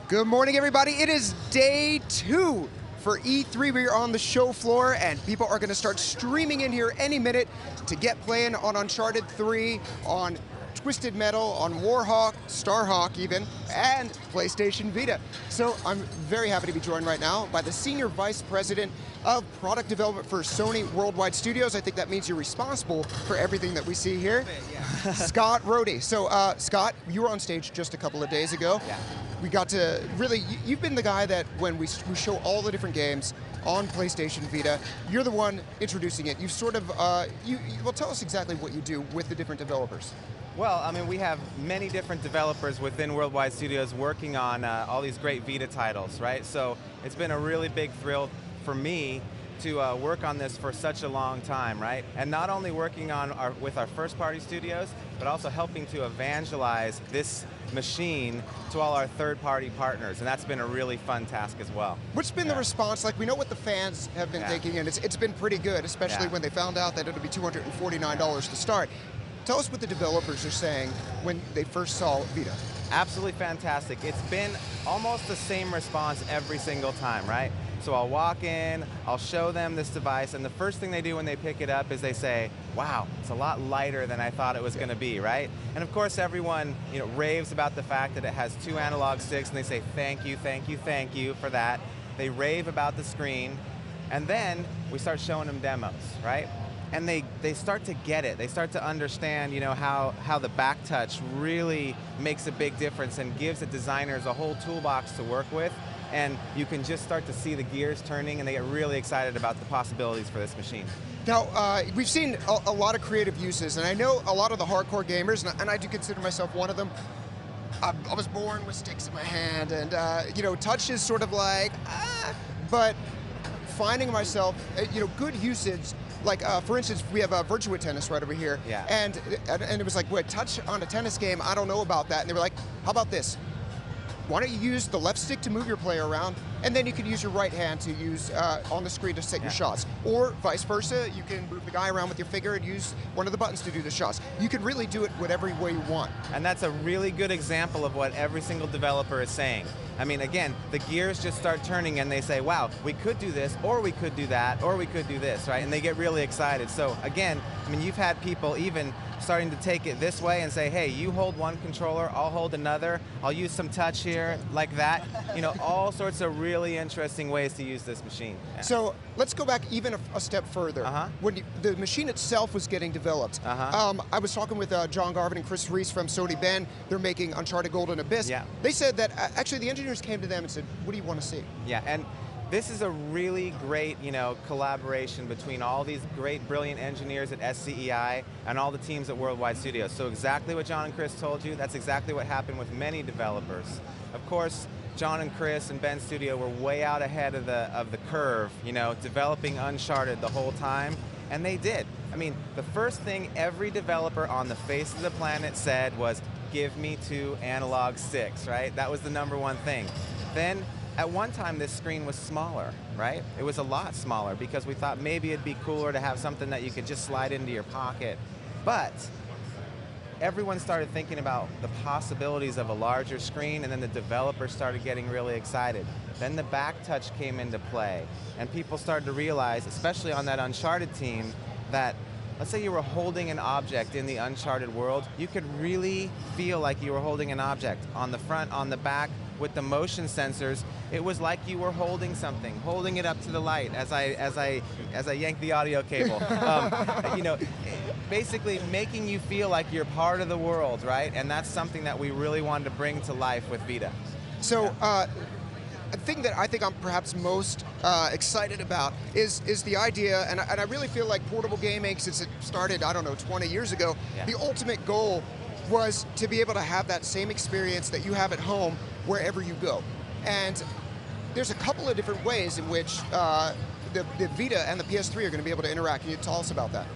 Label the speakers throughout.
Speaker 1: Good morning, everybody. It is day 2 for E3. We're on the show floor, and people are going to start streaming in here any minute to get playing on Uncharted 3, on Twisted Metal, on Warhawk, Starhawk even, and PlayStation Vita. So I'm very happy to be joined right now by the Senior Vice President of Product Development for Sony Worldwide Studios. I think that means you're responsible for everything that we see here. Yeah. Scott Rohde. So Scott, you were on stage just a couple of days ago. Yeah. We got to really, you've been the guy that when we show all the different games on PlayStation Vita, you're the one introducing it. You've sort of, well, tell us exactly what you do with the different developers.
Speaker 2: Well, I mean, we have many different developers within Worldwide Studios working on all these great Vita titles, right? So it's been a really big thrill for me to work on this for such a long time, right? And not only working on with our first-party studios, but also helping to evangelize this machine to all our third-party partners, and that's been a really fun task as well.
Speaker 1: What's been the response? Like, we know what the fans have been thinking, and it's been pretty good, especially when they found out that it would be $249 to start. Tell us what the developers are saying when they first saw Vita.
Speaker 2: Absolutely fantastic. It's been almost the same response every single time, right? So I'll walk in, I'll show them this device, and the first thing they do when they pick it up is they say, wow, it's a lot lighter than I thought it was going to be, right? And of course everyone, you know, raves about the fact that it has 2 analog sticks, and they say thank you, thank you, thank you for that. They rave about the screen, and then we start showing them demos, right? And they start to get it. They start to understand, you know, how the back touch really makes a big difference and gives the designers a whole toolbox to work with. And you can just start to see the gears turning, and they get really excited about the possibilities for this machine.
Speaker 1: Now, we've seen a lot of creative uses, and I know a lot of the hardcore gamers, and I do consider myself one of them. I was born with sticks in my hand, and you know, touch is sort of like, but finding myself, you know, good usage. Like, for instance, we have Virtua Tennis right over here, and it was like, what, touch on a tennis game? I don't know about that. And they were like, how about this? Why don't you use the left stick to move your player around, and then you can use your right hand to use on the screen to set your shots. Or vice versa, you can move the guy around with your finger and use one of the buttons to do the shots. You can really do it whatever way you want.
Speaker 2: And that's a really good example of what every single developer is saying. I mean, again, the gears just start turning and they say, wow, we could do this, or we could do that, or we could do this, right? And they get really excited. So again, I mean, you've had people even starting to take it this way and say, hey, you hold one controller, I'll hold another, I'll use some touch here, like that. You know, all sorts of really interesting ways to use this machine.
Speaker 1: So let's go back even a step further. When the machine itself was getting developed, I was talking with John Garvin and Chris Reese from Sony Ben. They're making Uncharted Golden Abyss. They said that actually the engineers came to them and said, what do you want to see?
Speaker 2: Yeah, and this is a really great, you know, collaboration between all these great, brilliant engineers at SCEI and all the teams at Worldwide Studios. So exactly what John and Chris told you, that's exactly what happened with many developers. Of course, John and Chris and Ben's studio were way out ahead of the curve, you know, developing Uncharted the whole time, and they did. I mean, the first thing every developer on the face of the planet said was, give me 2 analog sticks, right? That was the #1 thing. Then, at one time, this screen was smaller, right? It was a lot smaller because we thought maybe it'd be cooler to have something that you could just slide into your pocket. But everyone started thinking about the possibilities of a larger screen, and then the developers started getting really excited. Then the back touch came into play, and people started to realize, especially on that Uncharted team, that let's say you were holding an object in the Uncharted world, you could really feel like you were holding an object on the front, on the back. With the motion sensors, it was like you were holding something, holding it up to the light as I yank the audio cable. You know, basically making you feel like you're part of the world, right? And that's something that we really wanted to bring to life with Vita.
Speaker 1: So, a thing that I think I'm perhaps most excited about is the idea, and I really feel like portable gaming, since it started, I don't know, 20 years ago, the ultimate goal was to be able to have that same experience that you have at home wherever you go. And there's a couple of different ways in which the Vita and the PS3 are going to be able to interact. Can you tell us about that?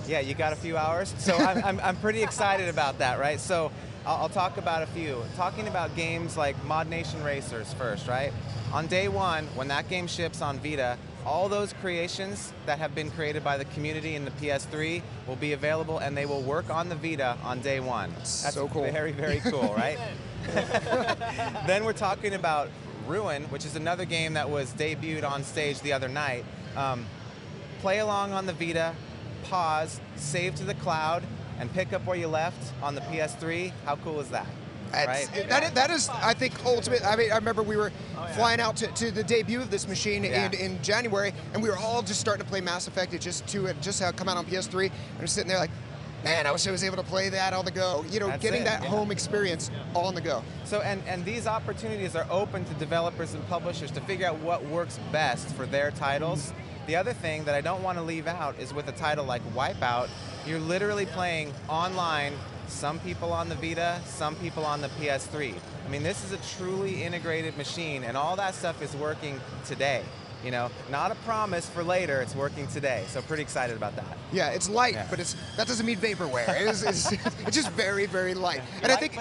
Speaker 2: Yeah, you got a few hours? So I'm pretty excited about that, right? So I'll talk about a few. Talking about games like Mod Nation Racers first, right? On day 1, when that game ships on Vita, all those creations that have been created by the community in the PS3 will be available, and they will work on the Vita on day one. That's
Speaker 1: so cool.
Speaker 2: Very, very cool, right? Then we're talking about Ruin, which is another game that was debuted on stage the other night. Play along on the Vita, pause, save to the cloud, and pick up where you left on the PS3. How cool is that? Right?
Speaker 1: That is, I think, ultimate. I mean, I remember we were flying out to the debut of this machine in January, and we were all just starting to play Mass Effect. It just had come out on PS3, and we're sitting there like, man, I wish I was able to play that on the go. You know, getting that home experience on the go.
Speaker 2: So, and these opportunities are open to developers and publishers to figure out what works best for their titles. The other thing that I don't want to leave out is with a title like Wipeout, you're literally playing online, some people on the Vita, some people on the PS3. I mean, this is a truly integrated machine, and all that stuff is working today. You know, not a promise for later, it's working today. So pretty excited about that.
Speaker 1: Yeah, it's light, but that doesn't mean vaporware. It's just very, very light. And I think,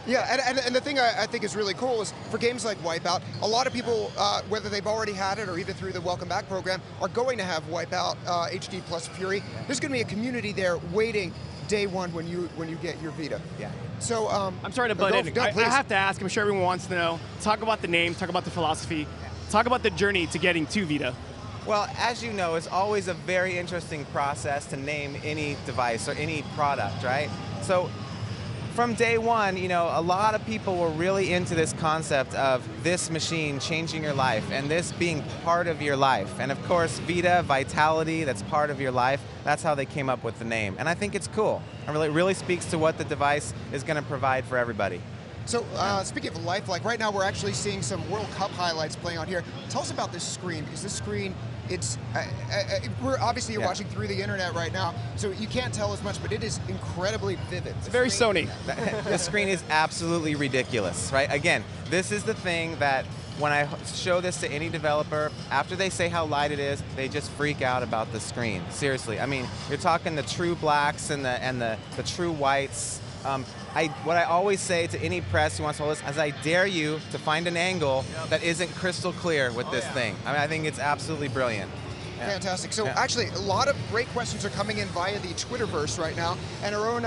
Speaker 1: and the thing I think is really cool is for games like Wipeout, a lot of people, whether they've already had it or even through the Welcome Back program, are going to have Wipeout HD plus Fury. There's going to be a community there waiting day one when you get your Vita.
Speaker 2: Yeah.
Speaker 1: So
Speaker 3: I'm sorry to butt in. I have to ask. I'm sure everyone wants to know. Talk about the name. Talk about the philosophy. Talk about the journey to getting to Vita.
Speaker 2: Well, as you know, it's always a very interesting process to name any device or any product, right? So from day one, you know, a lot of people were really into this concept of this machine changing your life and this being part of your life. And of course, Vita, vitality, that's part of your life. That's how they came up with the name. And I think it's cool. It really speaks to what the device is going to provide for everybody.
Speaker 1: So speaking of life, like right now we're actually seeing some World Cup highlights playing on here. Tell us about this screen, because this screen, we're obviously you're watching through the internet right now, so you can't tell as much, but it is incredibly vivid.
Speaker 3: It's very Sony.
Speaker 2: The screen is absolutely ridiculous, right? Again, this is the thing that when I show this to any developer, after they say how light it is, they just freak out about the screen. Seriously, I mean, you're talking the true blacks and the true whites. What I always say to any press who wants to hold this is I dare you to find an angle that isn't crystal clear with this thing. I mean, I think it's absolutely brilliant. Yeah.
Speaker 1: Fantastic. So actually, a lot of great questions are coming in via the Twitterverse right now, and our own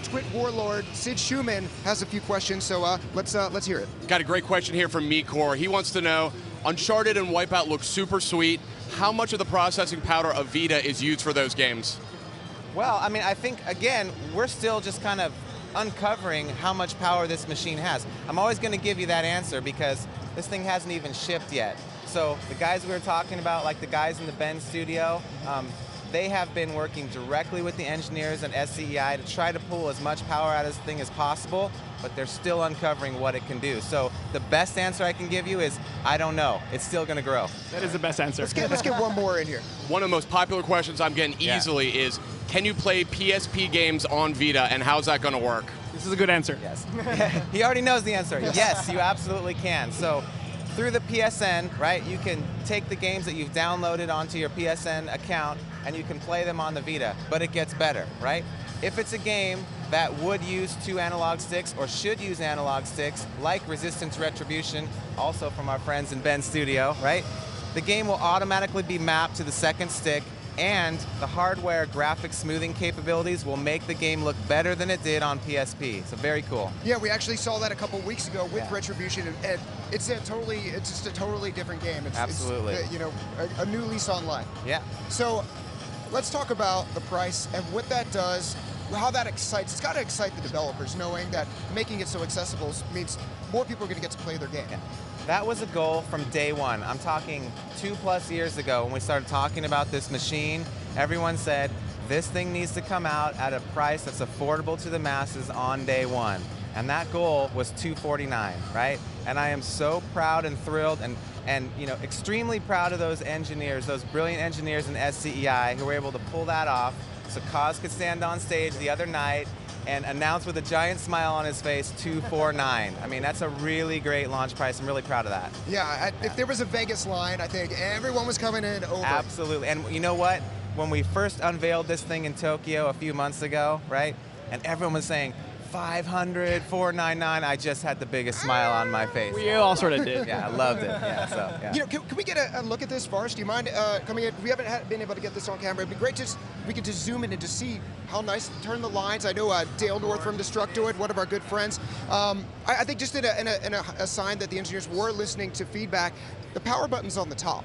Speaker 1: Twit warlord Sid Schumann has a few questions. So let's hear it.
Speaker 4: Got a great question here from Mikor. He wants to know, Uncharted and Wipeout look super sweet. How much of the processing power of Vita is used for those games?
Speaker 2: Well, I mean, I think, again, we're still just kind of uncovering how much power this machine has. I'm always going to give you that answer because this thing hasn't even shipped yet. So the guys we were talking about, like the guys in the Bend studio, they have been working directly with the engineers at SCEI to try to pull as much power out of this thing as possible, but they're still uncovering what it can do. So the best answer I can give you is, I don't know. It's still going to grow.
Speaker 3: That is the best answer.
Speaker 1: Let's get one more in here.
Speaker 4: One of the most popular questions I'm getting easily is, can you play PSP games on Vita, and how's that going to work?
Speaker 3: This is a good answer.
Speaker 2: Yes. He already knows the answer. Yes, you absolutely can. So through the PSN, right, you can take the games that you've downloaded onto your PSN account and you can play them on the Vita, but it gets better, right? If it's a game that would use 2 analog sticks or should use analog sticks, like Resistance Retribution, also from our friends in Bend Studio, right? The game will automatically be mapped to the second stick, and the hardware graphic smoothing capabilities will make the game look better than it did on PSP. So very cool.
Speaker 1: Yeah, we actually saw that a couple weeks ago with Retribution, and it's just a totally different game.
Speaker 2: Absolutely.
Speaker 1: It's, you know, a new lease on life.
Speaker 2: Yeah.
Speaker 1: So let's talk about the price and what that does, how that excites. It's got to excite the developers, knowing that making it so accessible means more people are going to get to play their game.
Speaker 2: Yeah. That was a goal from day one. I'm talking 2+ years ago when we started talking about this machine. Everyone said, this thing needs to come out at a price that's affordable to the masses on day one. And that goal was $249, right? And I am so proud and thrilled and you know, extremely proud of those engineers, those brilliant engineers in SCEI who were able to pull that off so Kaz could stand on stage the other night and announce with a giant smile on his face, $249. I mean, that's a really great launch price. I'm really proud of that.
Speaker 1: Yeah, if there was a Vegas line, I think everyone was coming in over.
Speaker 2: Absolutely, and you know what? When we first unveiled this thing in Tokyo a few months ago, right? And everyone was saying, $500, $499. I just had the biggest smile on my face.
Speaker 3: We all sort of did.
Speaker 2: Yeah, I loved it. Yeah, so yeah.
Speaker 1: You know, can we get a look at this, Forrest? Do you mind coming in? We haven't been able to get this on camera. It'd be great just we could just zoom in and just see how nice. Turn the lines. I know Dale North from Destructoid, one of our good friends. I think just in a sign that the engineers were listening to feedback. The power button's on the top.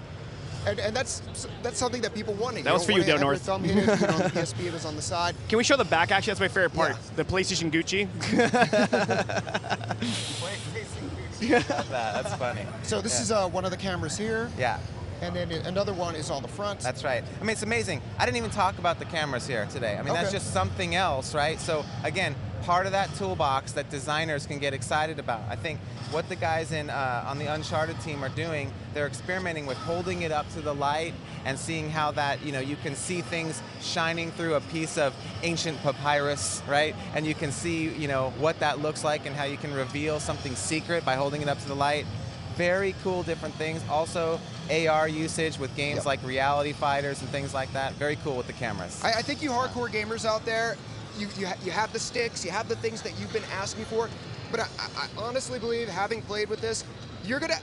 Speaker 1: And that's something that people wanted.
Speaker 3: That was for you, Dale North.
Speaker 1: Thumb hit it, on the PSP, it was on the side.
Speaker 3: Can we show the back, actually? That's my favorite part.
Speaker 1: Yeah.
Speaker 3: The PlayStation Gucci.
Speaker 2: That's funny.
Speaker 1: So this is one of the cameras here.
Speaker 2: Yeah.
Speaker 1: And then another one is on the front.
Speaker 2: That's right. I mean, it's amazing. I didn't even talk about the cameras here today. I mean, that's just something else, right? So again, part of that toolbox that designers can get excited about. I think what the guys on the Uncharted team are doing, they're experimenting with holding it up to the light and seeing how that, you can see things shining through a piece of ancient papyrus, right? And you can see, what that looks like and how you can reveal something secret by holding it up to the light. Very cool different things. Also, AR usage with games like Reality Fighters and things like that. Very cool with the cameras.
Speaker 1: I think you hardcore gamers out there, you have the sticks, you have the things that you've been asking for, but I honestly believe, having played with this, you're gonna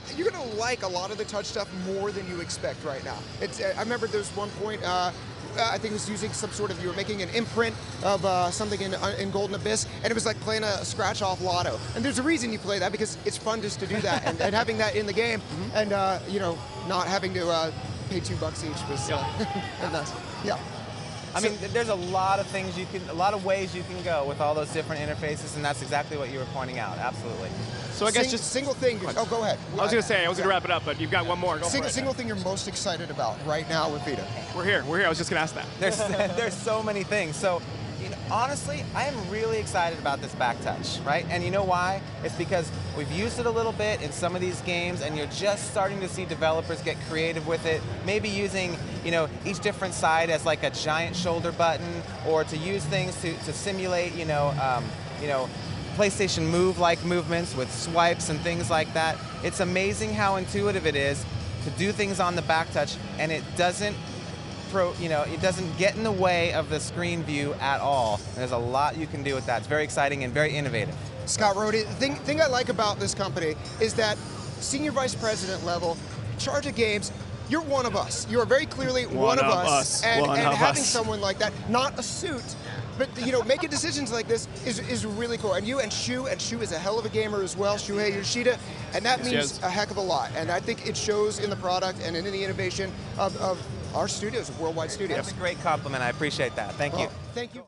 Speaker 1: like a lot of the touch stuff more than you expect right now. I remember there was one point, I think it was using some sort of, you were making an imprint of something in Golden Abyss, and it was like playing a scratch-off lotto. And there's a reason you play that, because it's fun just to do that, and having that in the game, and not having to pay $2 each was nice. Yeah.
Speaker 2: I mean, there's a lot of things a lot of ways you can go with all those different interfaces, and that's exactly what you were pointing out. Absolutely.
Speaker 3: So I guess just
Speaker 1: single thing. Oh, go ahead.
Speaker 3: I was going to say, I was going to wrap it up, but you've got one more. Go for it.
Speaker 1: Single thing you're most excited about right now with Vita.
Speaker 3: We're here. I was just going to ask that.
Speaker 2: There's so many things. So, honestly, I am really excited about this back touch, right? And you know why? It's because we've used it a little bit in some of these games, and you're just starting to see developers get creative with it. Maybe using, each different side as like a giant shoulder button, or to use things to simulate, PlayStation Move-like movements with swipes and things like that. It's amazing how intuitive it is to do things on the back touch, and it doesn't it doesn't get in the way of the screen view at all. And there's a lot you can do with that. It's very exciting and very innovative.
Speaker 1: Scott Rohde, the thing I like about this company is that senior vice president level, in charge of games, you're one of us. You are very clearly one of us. And having someone like that, not a suit, but making decisions like this is really cool. And you and Shu is a hell of a gamer as well, Shuhei Yoshida, and that means a heck of a lot. And I think it shows in the product and in the innovation of our studios, of Worldwide Studios.
Speaker 2: That's a great compliment. I appreciate that. Thank you.
Speaker 1: Thank you.